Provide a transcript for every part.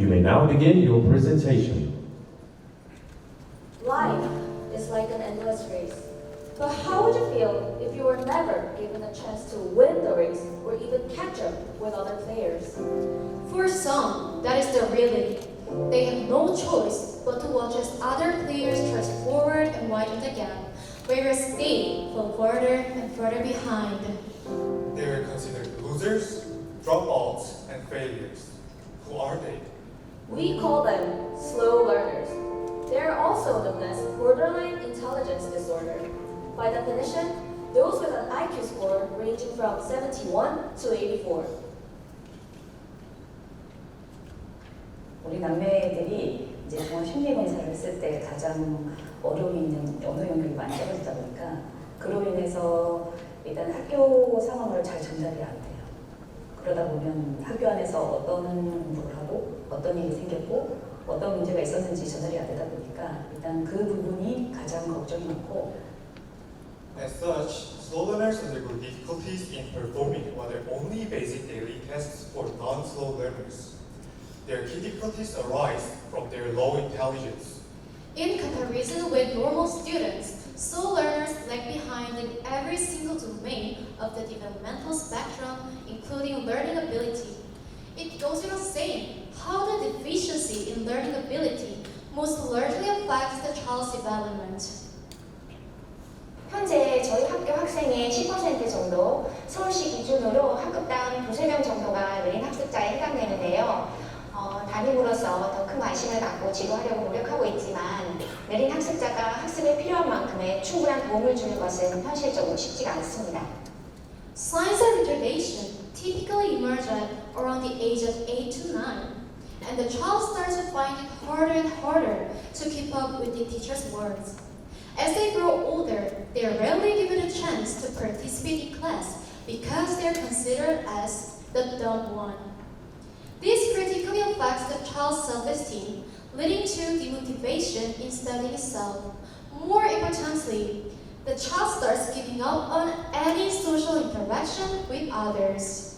You may now begin your presentation. Life is like an endless race. But how would you feel if you were never given a chance to win the race or even catch up with other players? For some, that is the reality. They have no choice but to watch as other players press forward and widen the gap, whereas they fall further and further behind. They are considered losers, dropouts, and failures. Who are they? We call them slow learners. They are also known as borderline intelligence disorder. By definition, those with an IQ score ranging from 71 to 84. 우리 남매들이 이제 종합 심리 검사를 했을 때 가장 어려움이 있는 언어 영역이 많이 떨어지다 보니까 그로 인해서 일단 학교 상황을 잘 전달이 안 돼요. 그러다 보면 학교 안에서 어떤 공부를 하고 어떤 일이 생겼고 어떤 문제가 있었는지 전달이 안 되다 보니까 일단 그 부분이 가장 걱정이 많고. As such, slow learners undergo difficulties in performing what are only basic daily tasks for non-slow learners. Their key difficulties arise from their low intelligence. In comparison with normal students, slow learners lag behind in every single domain of the developmental spectrum, including learning ability. It goes without saying how the deficiency in learning ability most largely affects the child's development. 현재 저희 학교 학생의 10% 정도, 서울시 기준으로 학급당 두세 명 정도가 느린 학습자에 해당되는데요. 담임으로서 더 큰 관심을 갖고 지도하려고 노력하고 있지만 느린 학습자가 학습에 필요한 만큼의 충분한 도움을 주는 것은 현실적으로 쉽지가 않습니다. Signs of retardation typically emerge at around the age of 8 to 9, and the child starts to find it harder and harder to keep up with the teacher's words. As they grow older, they are rarely given a chance to participate in class because they are considered as the dumb one. This critically affects the child's self-esteem, leading to demotivation in studying itself. More importantly, the child starts giving up on any social interaction with others.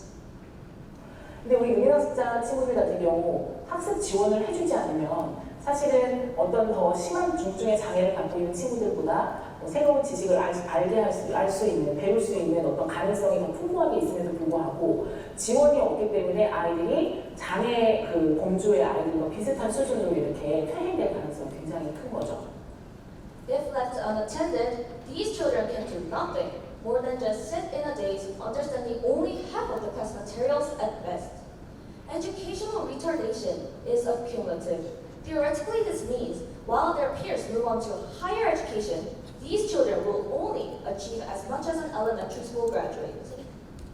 근데 우리 은인학습자 친구들 같은 경우 학습 지원을 해주지 않으면 사실은 어떤 더 심한 중증의 장애를 갖고 있는 친구들보다 새로운 지식을 알 수 있는, 배울 수 있는 어떤 가능성이 더 풍부하게 있음에도 불구하고 지원이 없기 때문에 아이들이 장애 그 범주의 아이들과 비슷한 수준으로 이렇게 퇴행될 가능성이 굉장히 큰 거죠. If left unattended, these children can do nothing more than just sit in a daze, understanding only half of the class materials at best. Educational retardation is accumulative. Theoretically, this means while their peers move on to higher education, these children will only achieve as much as an elementary school graduate.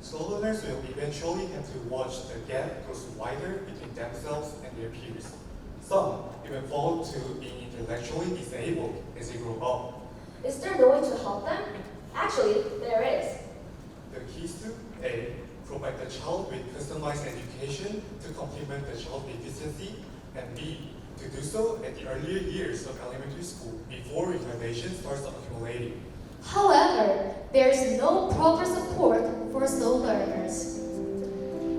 Slow learners will eventually have to watch the gap grows wider between themselves and their peers. Some even fall to being intellectually disabled as they grow up. Is there no way to help them? Actually, there is. The keys to A. Provide the child with customized education to complement the child's deficiency, and B. To do so at the earlier years of elementary school before retardation starts accumulating. However, there is no proper support for slow learners.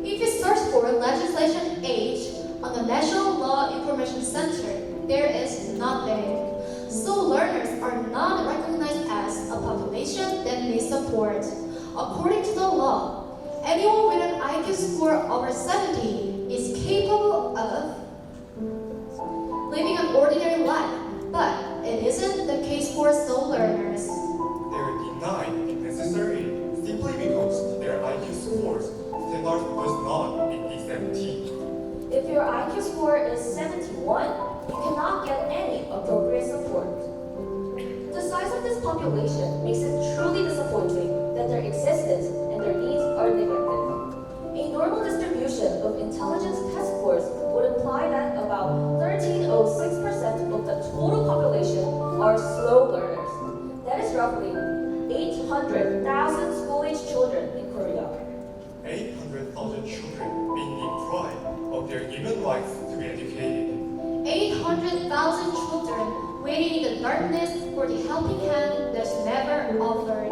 If you search for legislation age on the National Law Information Center, there is nothing. Slow learners are not recognized as a population that needs support. According to the law, anyone with an IQ score over 70 is capable of living an ordinary life, but it isn't the case for slow learners. They are denied necessary aid simply because their IQ scores standard does not meet 70. If your IQ score is 71, you cannot get any appropriate support. The size of this population makes it truly disappointing that their existence and their needs are neglected. A normal distribution of intelligence test scores would imply that about 13.06% of the total population are slow learners. That is roughly 800,000 school-age children in Korea. 800,000 children being deprived of their human rights to be educated. 800,000 children waiting in the darkness for the helping hand that's never offered.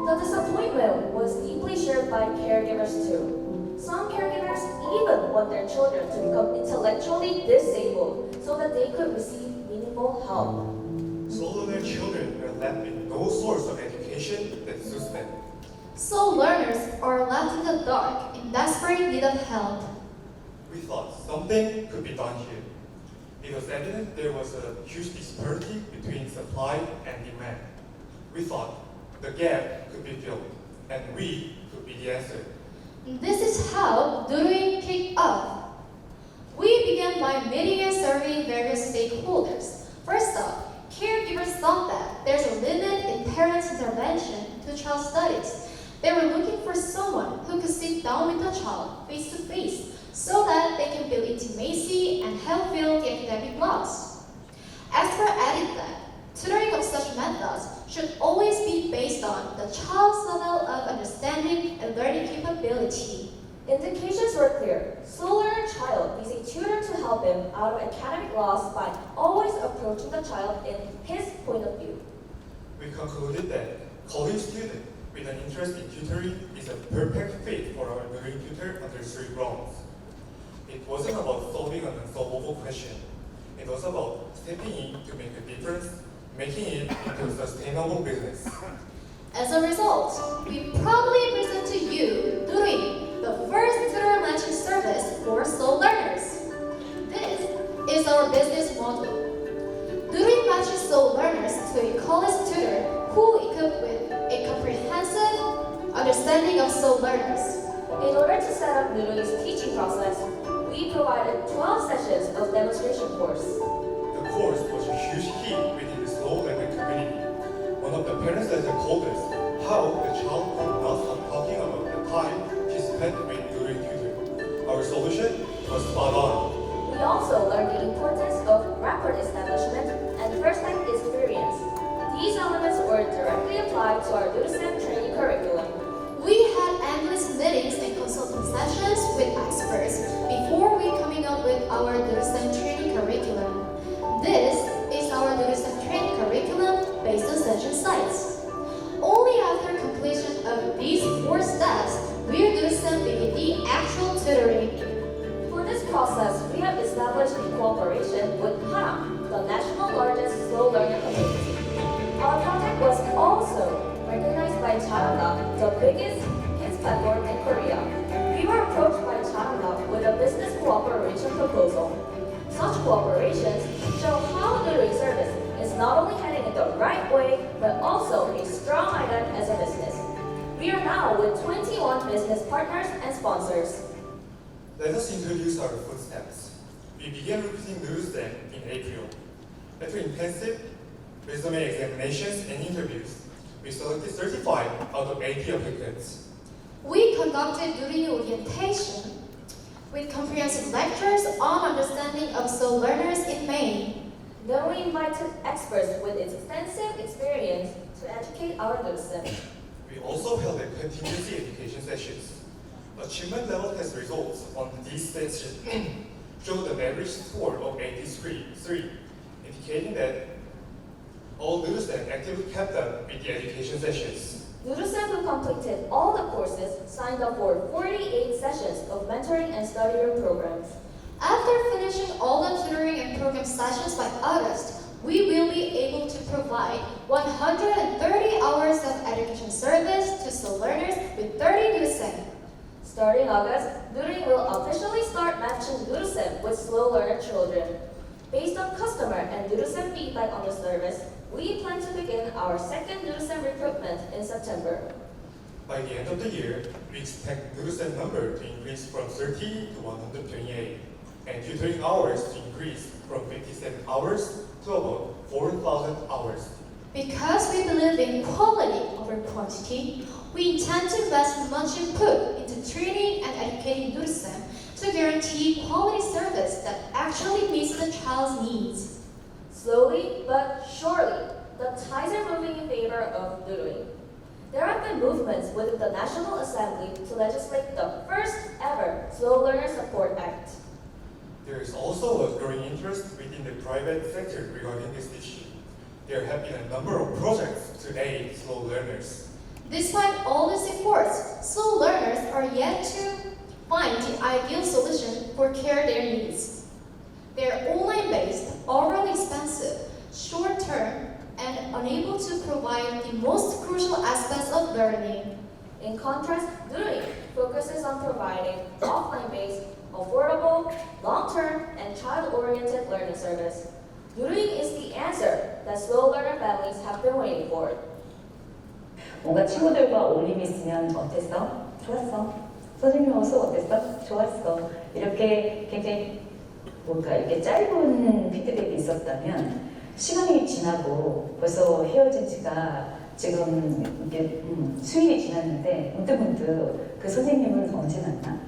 The disappointment was deeply shared by caregivers too. Some caregivers even want their children to become intellectually disabled so that they could receive meaningful help. Slow learner children are left with no source of education that suits them. So learners are left in the dark in desperate need of help. We thought something could be done here. It was evident there was a huge disparity between supply and demand. We thought the gap could be filled, and we could be the answer. This is how tutoring picked up. We began by meeting and surveying various stakeholders. First up, caregivers thought that there's a limit in parents' intervention to child studies. They were looking for someone who could sit down with the child face to face so that they can build intimacy and help fill the academic blocks. Expert added that tutoring of such methods should always be based on the child's level of understanding and learning capability. Indications were clear. Slow learner child needs a tutor to help him out of academic loss by always approaching the child in his point of view. We concluded that college student with an interest in tutoring is a perfect fit for our tutoring tutor under 3 grounds. It wasn't about solving an unsolvable question. It was about stepping in to make a difference, making it into a sustainable business. As a result, we proudly present to you tutoring, the first tutor matching service for slow learners. This is our business model. Tutoring matches slow learners to a college tutor who equipped with a comprehensive understanding of slow learners. In order to set up Nurui's teaching process, we provided 12 sessions of demonstration course. The course was a huge hit within the slow learner community. One of the parents later told us how the child could not stop talking about the time he spent with tutoring tutor. Our solution was spot on. We also learned the importance of record establishment and first-hand experience. These elements were directly applied to our DoSem training curriculum. We had endless meetings and consulting sessions with experts before we coming up with our DoSem training curriculum. This is our DoSem training curriculum based on session sites. Only after completion of these 4 steps will DoSem begin the actual tutoring. For this process, we have established a cooperation with Haram, the national largest slow learner community. Our project was also recognized by Charanga, the biggest kids platform in Korea. We were approached by Charanga with a business cooperation proposal. Such cooperations show how the tutoring service is not only heading in the right way, but also a strong item as a business. We are now with 21 business partners and sponsors. Let us introduce our footsteps. We began recruiting DoSem in April. After intensive resume examinations and interviews, we selected 35 out of 80 applicants. We conducted tutoring orientation with comprehensive lectures on understanding of slow learners in Maine. Then we invited experts with extensive experience to educate our DoSem. We also held a contingency education sessions. Achievement level test results on these sessions showed an average score of 83, indicating that all DoSem actively kept up with the education sessions. DoSem who completed all the courses signed up for 48 sessions of mentoring and study room programs. After finishing all the tutoring and program sessions by August, we will be able to provide 130 hours of education service to slow learners with 30 DoSem. Starting August, tutoring will officially start matching DoSem with slow learner children. Based on customer and DoSem feedback on the service, we plan to begin our second DoSem recruitment in September. By the end of the year, we expect DoSem number to increase from 30 to 128, and tutoring hours to increase from 57 hours to about 4,000 hours. Because we believe in quality over quantity, we intend to invest much input into training and educating DoSem to guarantee quality service that actually meets the child's needs. Slowly but surely, the tides are moving in favor of tutoring. There have been movements within the National Assembly to legislate the first ever Slow Learner Support Act. There is also a growing interest within the private sector regarding this issue. There have been a number of projects to aid slow learners. Despite all these efforts, slow learners are yet to find the ideal solution for care their needs. They're online-based, overly expensive, short-term, and unable to provide the most crucial aspects of learning. In contrast, During focuses on providing offline-based, affordable, long-term, and child-oriented learning service. During is the answer that slow learner families have been waiting for. 뭔가 친구들과 어울림이 있으면 어땠어? 좋았어. 선생님하고 수업 어땠어? 좋았어. 이렇게 굉장히 이렇게 짧은 피드백이 있었다면 시간이 지나고 벌써 헤어진 지가 지금 이게 수일이 지났는데 문득문득 그 선생님은 언제 만나?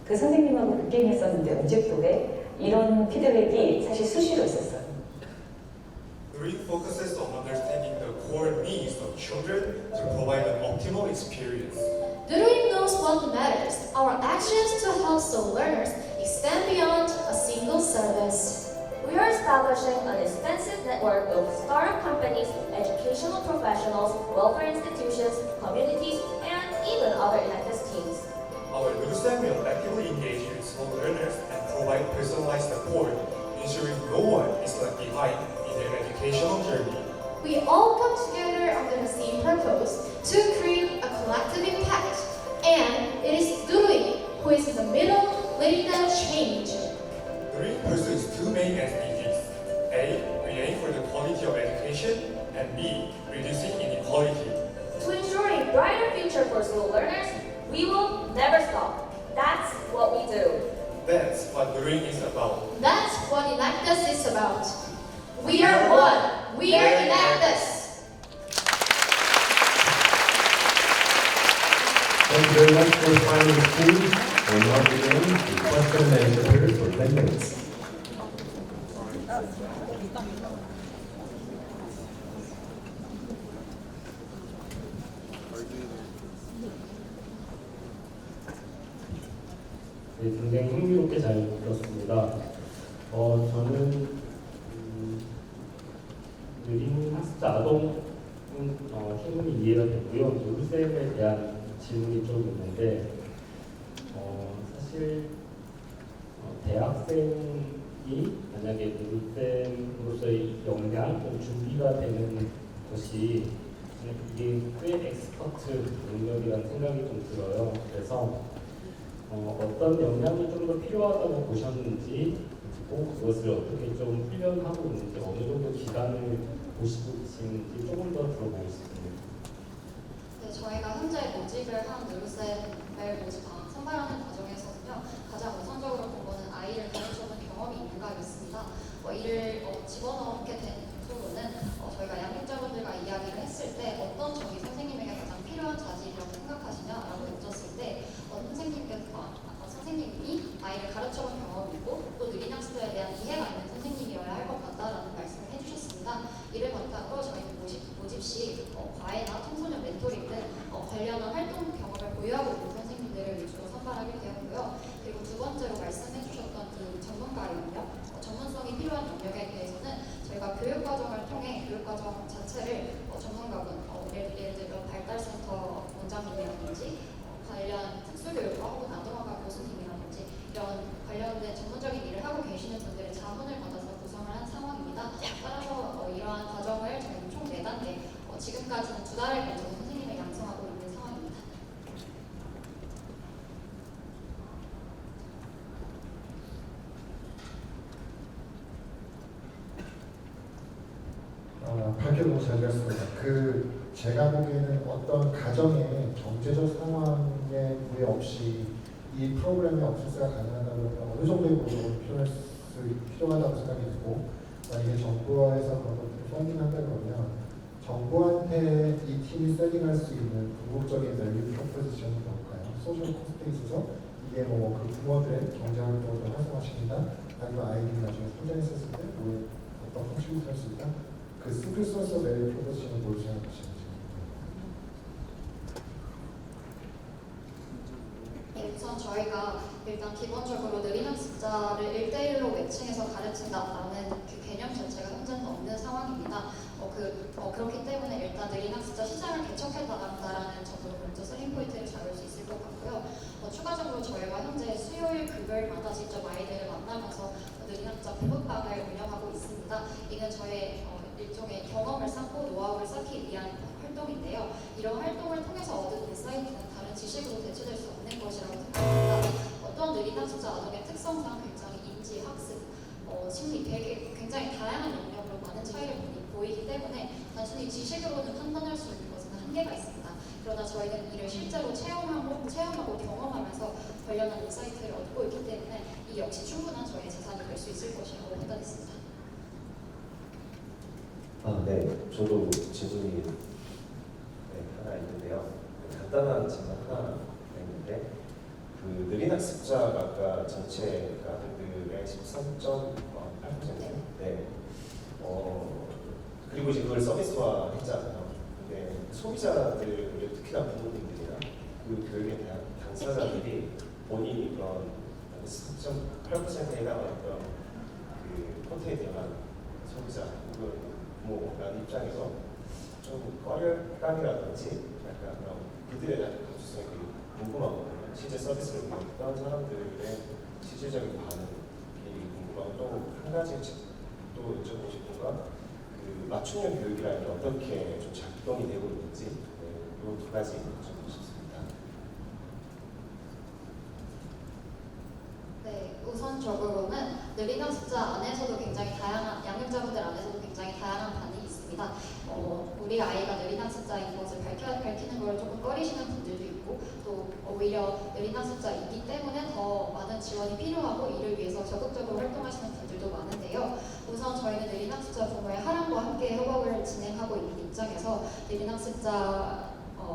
그 선생님하고 그 게임 했었는데 언제 또 해? 이런 피드백이 사실 수시로 있었어요. During focuses on understanding the core needs of children to provide an optimal experience. During knows what matters. Our actions to help slow learners extend beyond a single service. We are establishing an extensive network of startup companies, educational professionals, welfare institutions, communities, and even other Enactus teams. Our Newsam will actively engage with slow learners and provide personalized support, ensuring no one is left behind in their educational journey. We all come together under the same purpose to create a collective impact, and it is Duri who is in the middle leading that change. During pursues two main SDGs. A. We aim for the quality of education, and B. Reducing inequality. To ensure a brighter future for school learners, we will never stop. That's what we do. That's what During is about. That's what Enactus is about. We are one. We are Enactus. Thank you very much for finding school. We'll now begin the question and answer period for 10 minutes. 네, 굉장히 흥미롭게 잘 들었습니다. 저는 느린 학습자 아동은 충분히 이해가 되고요. 누르셈에 대한 질문이 좀 있는데 사실 대학생이 만약에 누르셈으로서의 역량, 준비가 되는 것이 이게 꽤 엑스퍼트 능력이라는 생각이 좀 들어요. 그래서 어떤 역량이 좀 더 필요하다고 보셨는지, 그리고 그것을 어떻게 좀 훈련하고 있는지, 어느 정도 기간을 보시고 계시는지 조금 더 들어보고 싶습니다. 네, 저희가 현재 모집을 한 누르셈을 선발하는 과정에서는요, 가장 우선적으로 본 거는 아이를 가르쳐본 경험이 있는가였습니다. 이를 집어넣게 된 토로는 저희가 양육자분들과 이야기를 했을 때 어떤 점이 선생님에게 가장 필요한 자질이라고 생각하시냐라고 여쭸을 때 선생님이 아이를 가르쳐본 경험이 있고 또 느린 학습에 대한 이해가 있는 선생님이어야 할 것 같다라는 말씀을 해주셨습니다. 이를 바탕으로 저희는 모집 시 과외나 청소년 멘토링 등 관련한 활동 경험을 보유하고 있는 선생님들을 위주로 선발하게 되었고요. 그리고 두 번째로 말씀해주셨던 그 전문가 영역, 전문성이 필요한 영역에 대해서는 저희가 교육과정을 통해 교육과정 자체를 전문가분, 예를 들어 발달센터 원장님이라든지 관련 특수교육과 혹은 아동학과 교수님이라든지 이런 관련된 전문적인 일을 하고 계시는 분들의 자문을 받아서 구성을 한 상황입니다. 따라서 이러한 과정을 저희는 총 4단계, 지금까지는 2달을 걸쳐서 선생님을 양성하고 있는 상황입니다. 밝게 너무 잘 들었습니다. 제가 보기에는 어떤 가정의 경제적 상황에 구애 없이 이 프로그램의 억세스가 가능하다고 하면 어느 정도의 노력이 필요하다고 생각이 들고, 만약에 정부에서 그런 것들을 펀딩한다고 하면 정부한테 이 팀이 세팅할 수 있는 궁극적인 밸류 프로포지션이 뭘까요? 소셜 코스트에 있어서 이게 그 부모들의 경제활동을 더 활성화시킨다, 아니면 아이들이 나중에 성장했었을 때 어떤 컨트리뷰트 할 수 있다? 그 시크릿 소스 밸류 프로포지션은 뭘 생각하시는지? 우선 저희가 일단 기본적으로 느린 학습자를 1대1로 매칭해서 가르친다라는 그 개념 자체가 현재는 없는 상황입니다. 그렇기 때문에 일단 느린 학습자 시장을 개척해 나간다라는 점으로 먼저 셀링 포인트를 잡을 수 있을 것 같고요. 추가적으로 저희가 현재 수요일, 금요일마다 직접 아이들을 만나면서 느린학자 봄방을 운영하고 있습니다. 이는 저의 일종의 경험을 쌓고 노하우를 쌓기 위한 활동인데요. 이런 활동을 통해서 얻은 인사이트는 다른 지식으로 대체될 수 없는 것이라고 생각합니다. 어떤 느린학습자 아동의 특성상 굉장히 인지, 학습, 심리, 되게 굉장히 다양한 영역으로 많은 차이를 보이기 때문에 단순히 지식으로는 판단할 수 있는 것은 한계가 있습니다. 그러나 저희는 이를 실제로 체험하고 경험하면서 관련한 인사이트를 얻고 있기 때문에 이 역시 충분한 저희의 자산이 될 수 있을 것이라고 판단했습니다. 네, 저도 질문이 하나 있는데요. 간단한 질문 하나 있는데, 그 느린 학습자가 아까 전체 아동들의 13.8%? 네. 그리고 이제 그걸 서비스화 했잖아요. 근데 소비자들, 특히나 부모님들이나 그 교육에 대한 당사자들이 본인이 그런 13.8%에 해당하는 그 콘텐츠에 대한 소비자 혹은 부모라는 입장에서 좀 꺼려감이라든지 약간 그런 그들에 대한 감수성이 궁금하거든요. 실제 서비스를 이용했던 사람들의 실질적인 반응이 궁금하고 또 한 가지 또 여쭤보고 싶은 건 그 맞춤형 교육이라는 게 어떻게 좀 작동이 되고 있는지 이 두 가지 여쭤보고 싶습니다. 네, 우선적으로는 느린 학습자 안에서도 굉장히 다양한 양육자분들 안에서도 굉장히 다양한 반응이 있습니다. 우리 아이가 느린 학습자인 것을 밝히는 걸 조금 꺼리시는 분들도 있고 또 오히려 느린 학습자이기 때문에 더 많은 지원이 필요하고 이를 위해서 적극적으로 활동하시는 분들도 많은데요. 우선 저희는 느린 학습자 부모의 하람과 함께 협업을 진행하고 있는 입장에서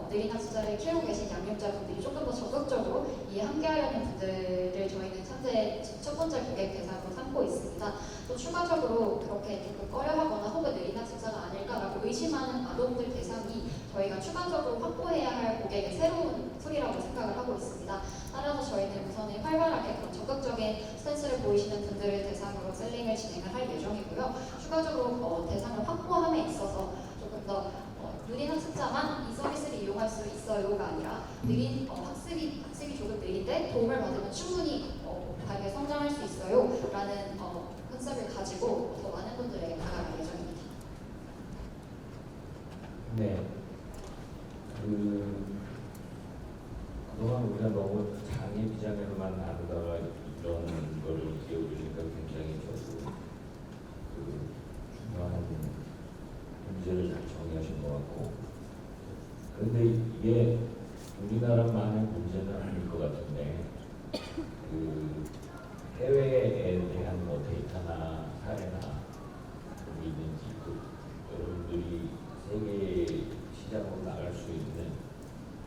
느린 학습자를 키우고 계신 양육자분들이 조금 더 적극적으로 이 함께하려는 분들을 저희는 현재 첫 번째 고객 대상으로 삼고 있습니다. 또 추가적으로 그렇게 조금 꺼려하거나 혹은 느린 학습자가 아닐까라고 의심하는 아동들 대상이 저희가 추가적으로 확보해야 할 고객의 새로운 풀이라고 생각을 하고 있습니다. 따라서 저희는 우선은 활발하게 그런 적극적인 스탠스를 보이시는 분들을 대상으로 셀링을 진행을 할 예정이고요. 추가적으로 대상을 확보함에 있어서 조금 더 느린 학습자만 이 서비스를 이용할 수 있어요가 아니라 느린 학습이 조금 느린데 도움을 받으면 충분히 다르게 성장할 수 있어요 라는 컨셉을 가지고 더 많은 분들에게 다가갈 예정입니다. 네. 그동안 우리가 너무 장애 비장애로만 나누다가 이런 거를 기억하니까 굉장히 저도 중요한 문제를 잘 정리하신 것 같고, 그런데 이게 우리나라만의 문제는 아닐 것 같은데 해외에 대한 데이터나 사례나 그런 게 있는지 여러분들이 세계 시장으로 나갈 수 있는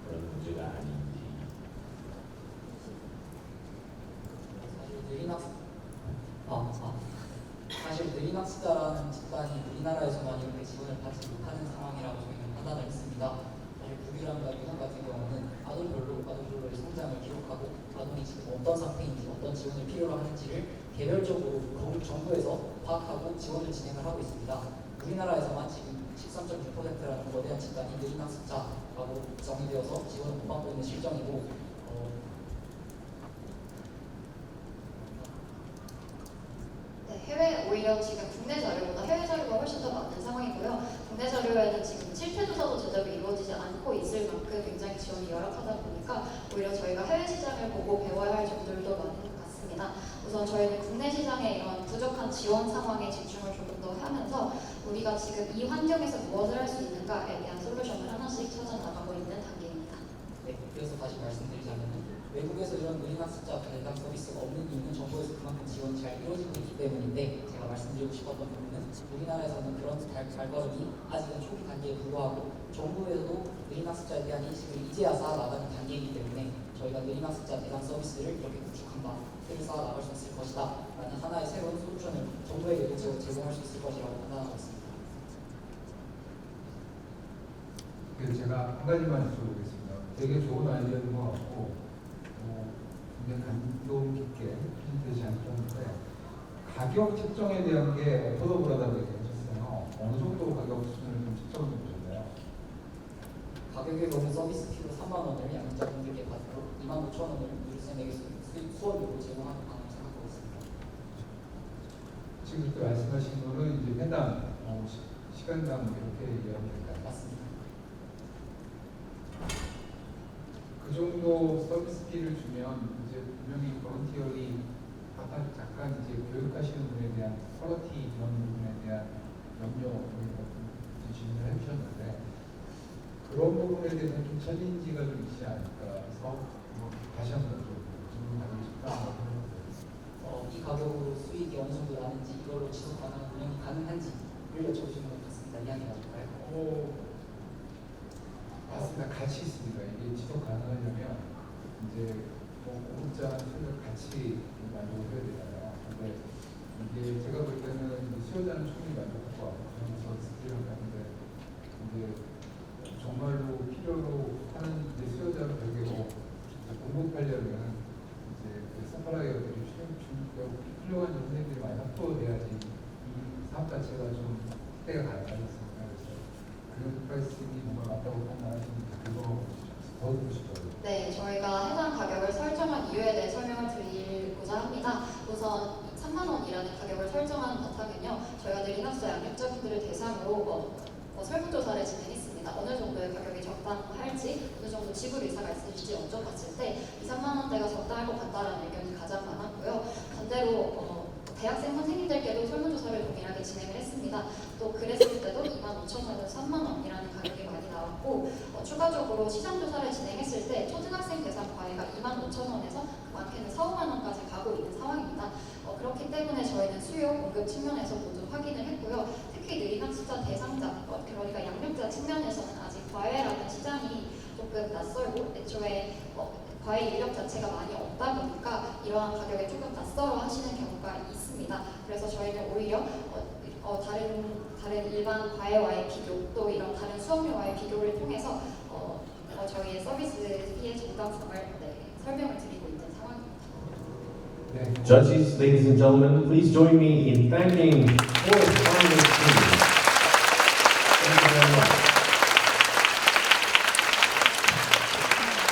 그런 문제가 아닌지. 사실 느린 학습자라는 집단이 우리나라에서만 이렇게 지원을 받지 못하는 상황이라고 저희는 판단을 했습니다. 사실 북이란과 미국 같은 경우는 아동별로의 성장을 기록하고 아동이 지금 어떤 상태인지 어떤 지원을 필요로 하는지를 개별적으로 정부에서 파악하고 지원을 진행을 하고 있습니다. 우리나라에서만 지금 13.6%라는 거대한 집단이 느린 학습자라고 정의되어서 지원을 못 받고 있는 실정이고 오히려 지금 국내 자료보다 해외 자료가 훨씬 더 많은 상황이고요. 국내 자료에는 지금 실태 조사도 제대로 이루어지지 않고 있을 만큼 굉장히 지원이 열악하다 보니까 오히려 저희가 해외 시장을 보고 배워야 할 점들도 많은 것 같습니다. 우선 저희는 국내 시장의 이런 부족한 지원 상황에 집중을 조금 더 하면서 우리가 지금 이 환경에서 무엇을 할 수 있는가에 대한 솔루션을 하나씩 찾아 나가고 있는 단계입니다. 네, 그래서 다시 말씀드리자면 외국에서 이런 느린 학습자 발달 서비스가 없는 이유는 정부에서 그만큼 지원이 잘 이루어지고 있기 때문인데 제가 말씀드리고 싶었던 부분은 우리나라에서는 그런 발걸음이 아직은 초기 단계에 불과하고 정부에서도 느린 학습자에 대한 인식을 이제야 쌓아나가는 단계이기 때문에 저희가 느린 학습자 대상 서비스를 이렇게 구축한 바 새로 쌓아나갈 수 있을 것이다 라는 하나의 새로운 솔루션을 정부에게도 제공할 수 있을 것이라고 판단하고 있습니다. 제가 한 가지만 여쭤보겠습니다. 되게 좋은 아이디어인 것 같고 굉장히 감동 깊게 되지 않았는데 가격 책정에 대한 게 어퍼더블하다고 얘기하셨어요. 어느 정도 가격 수준을 좀 책정해 보셨나요? 가격의 경우 서비스 피로 3만 원을 양육자분들께 받고 25,000원을 자신에게 수업료를 제공하는 방안을 생각하고 있습니다. 지금 그때 말씀하신 거는 이제 회당 시간당 이렇게 이야기할까요? 맞습니다. 그 정도 서비스비를 주면 이제 분명히 볼런티어리 잠깐 이제 교육하시는 분에 대한 퀄리티 이런 부분에 대한 염려를 질문을 해주셨는데 그런 부분에 대해서는 좀 챌린지가 좀 있지 않을까 해서 다시 한번 좀 질문하고 싶다. 이 가격으로 수익이 어느 정도 나는지 이걸로 지속 가능한 운영이 가능한지를 여쭤보시는 것 같습니다. 이야기 나눌까요? 맞습니다. 같이 있습니다. 이게 지속 가능하려면 이제 공급자 수요를 같이 만족을 해야 되잖아요. 근데 이게 제가 볼 때는 수요자는 충분히 만족할 것 같고 그러면서 스킬을 하는데 이제 정말로 필요로 하는 수요자를 별개고 공급하려면 이제 서플라이어들이 훌륭한 선생님들이 많이 확보돼야지 이 사업 자체가 좀 확대가 가능하겠습니다. 그래서 그 프라이싱이 뭔가 맞다고 판단하시는지 그거 더 듣고 싶어요. 네, 저희가 해당 가격을 설정한 이유에 대해 설명을 드리고자 합니다. 우선 3만 원이라는 가격을 설정한 바탕은요, 저희가 느린학습 양육자분들을 대상으로 설문조사를 진행했습니다. 어느 정도의 가격이 적당할지, 어느 정도 지불 의사가 있으실지 여쭤봤을 때 2, 3만 원대가 적당할 것 같다라는 의견이 가장 많았고요. 반대로 대학생 선생님들께도 설문조사를 동일하게 진행을 했습니다. 또 그랬을 때도 25,000원에서 3만 원이라는 가격이 많이 나왔고 추가적으로 시장조사를 진행했을 때 초등학생 대상 과외가 25,000원에서 많게는 4, 5만 원까지 가고 있는 상황입니다. 그렇기 때문에 저희는 수요, 공급 측면에서 모두 확인을 했고요. 특히 느린학습자 대상자, 그러니까 양육자 측면에서는 아직 과외라는 시장이 조금 낯설고 애초에 과외 인력 자체가 많이 없다 보니까 이러한 가격에 조금 낯설어 하시는 경우가 있습니다. 그래서 저희는 오히려 다른 일반 과외와의 비교, 또 이런 다른 수업료와의 비교를 통해서 저희의 서비스 피의 정당성을 설명을 드리고 있는 상황입니다. 네. Judges, ladies and gentlemen, please join me in thanking